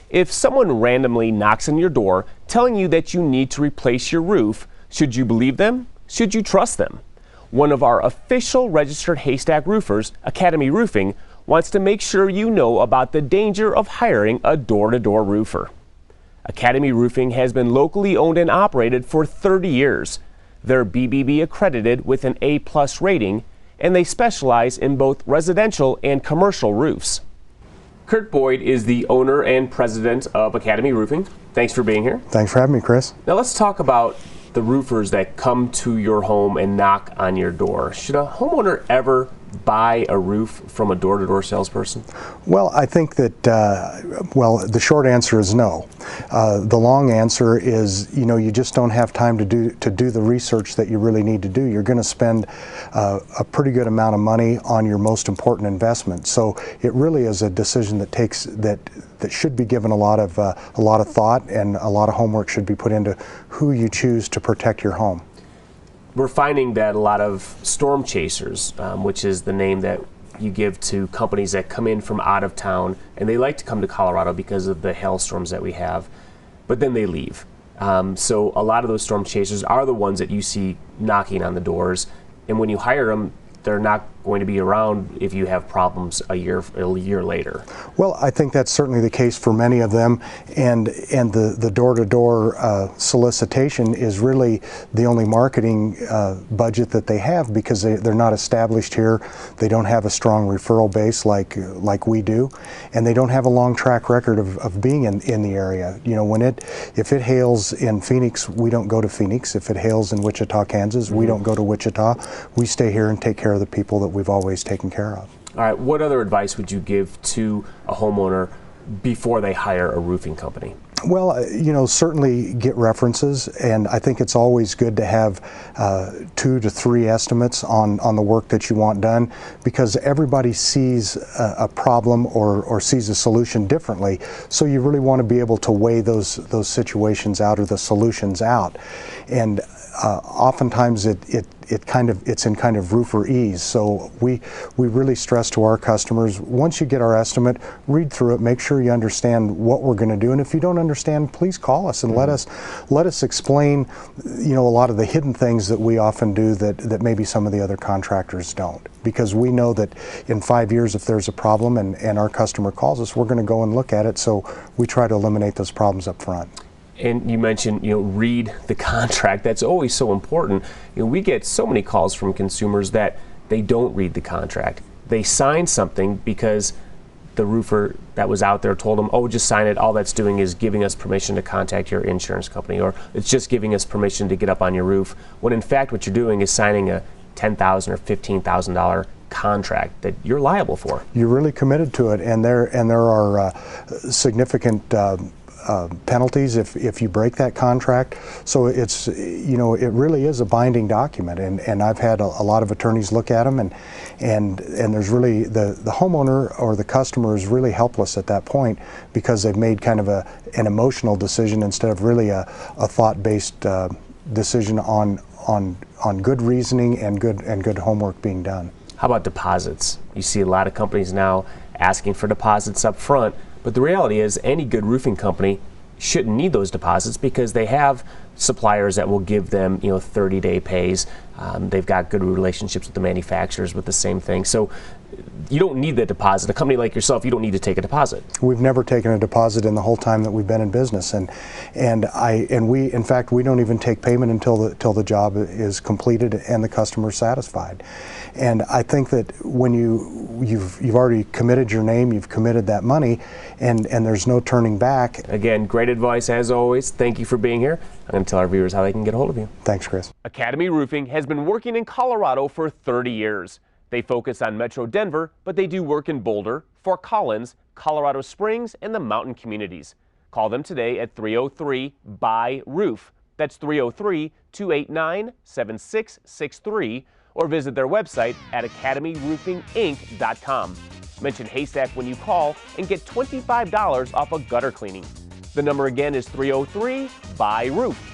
If someone randomly knocks on your door telling you that you need to replace your roof, should you believe them? Should you trust them? One of our official registered Haystack roofers, Academy Roofing, wants to make sure you know about the danger of hiring a door-to-door roofer. Academy Roofing has been locally owned and operated for 30 years. They're BBB accredited with an A+ rating, and they specialize in both residential and commercial roofs. Kurt Boyd is the owner and president of Academy Roofing. Thanks for being here. Thanks for having me, Chris. Now let's talk about the roofers that come to your home and knock on your door. Should a homeowner ever buy a roof from a door-to-door salesperson? Well, I think that, the short answer is no. The long answer is, you just don't have time to do the research that you really need to do. You're going to spend a pretty good amount of money on your most important investment. So it really is a decision that should be given a lot of thought, and a lot of homework should be put into who you choose to protect your home. We're finding that a lot of storm chasers, which is the name that you give to companies that come in from out of town, and they like to come to Colorado because of the hailstorms that we have, but then they leave. So a lot of those storm chasers are the ones that you see knocking on the doors, and when you hire them, they're not going to be around if you have problems a year later. Well, I think that's certainly the case for many of them, and the door-to-door solicitation is really the only marketing budget that they have, because they're not established here. They don't have a strong referral base like we do, and they don't have a long track record of being in the area. If it hails in Phoenix, we don't go to Phoenix. If it hails in Wichita, Kansas, we don't go to Wichita. We stay here and take care of the people that we've always taken care of. All right, what other advice would you give to a homeowner before they hire a roofing company? Well, certainly get references, and I think it's always good to have 2 to 3 estimates on the work that you want done, because everybody sees a problem or sees a solution differently. So you really want to be able to weigh those situations out, or the solutions out, and oftentimes it's in kind of roofer ease. So we really stress to our customers, once you get our estimate, read through it, make sure you understand what we're going to do, and if you don't understand, please call us and let us explain a lot of the hidden things that we often do that maybe some of the other contractors don't, because we know that in 5 years, if there's a problem and our customer calls us, we're going to go and look at it. So we try to eliminate those problems up front. And you mentioned, read the contract. That's always so important. We get so many calls from consumers that they don't read the contract. They sign something because the roofer that was out there told them, oh, just sign it. All that's doing is giving us permission to contact your insurance company, or it's just giving us permission to get up on your roof. When in fact, what you're doing is signing a $10,000 or $15,000 contract that you're liable for. You're really committed to it, and there are significant penalties if you break that contract. So it's, it really is a binding document, and I've had a lot of attorneys look at them, and there's really, the homeowner or the customer is really helpless at that point, because they've made kind of an emotional decision instead of really a thought-based decision on good reasoning and good homework being done. How about deposits? You see a lot of companies now asking for deposits up front, but the reality is any good roofing company shouldn't need those deposits, because they have suppliers that will give them 30-day pays. They've got good relationships with the manufacturers with the same thing. So you don't need the deposit. A company like yourself, you don't need to take a deposit. We've never taken a deposit in the whole time that we've been in business, and we in fact we don't even take payment until the job is completed and the customer's satisfied. And I think that when you've already committed your name, you've committed that money, and there's no turning back. Again, great advice as always. Thank you for being here. I'm going to tell our viewers how they can get a hold of you. Thanks, Chris. Academy Roofing has been working in Colorado for 30 years. They focus on Metro Denver, but they do work in Boulder, Fort Collins, Colorado Springs, and the mountain communities. Call them today at 303-BUY-ROOF. That's 303-289-7663, or visit their website at academyroofinginc.com. Mention Haystack when you call and get $25 off a gutter cleaning. The number again is 303-BUY-ROOF.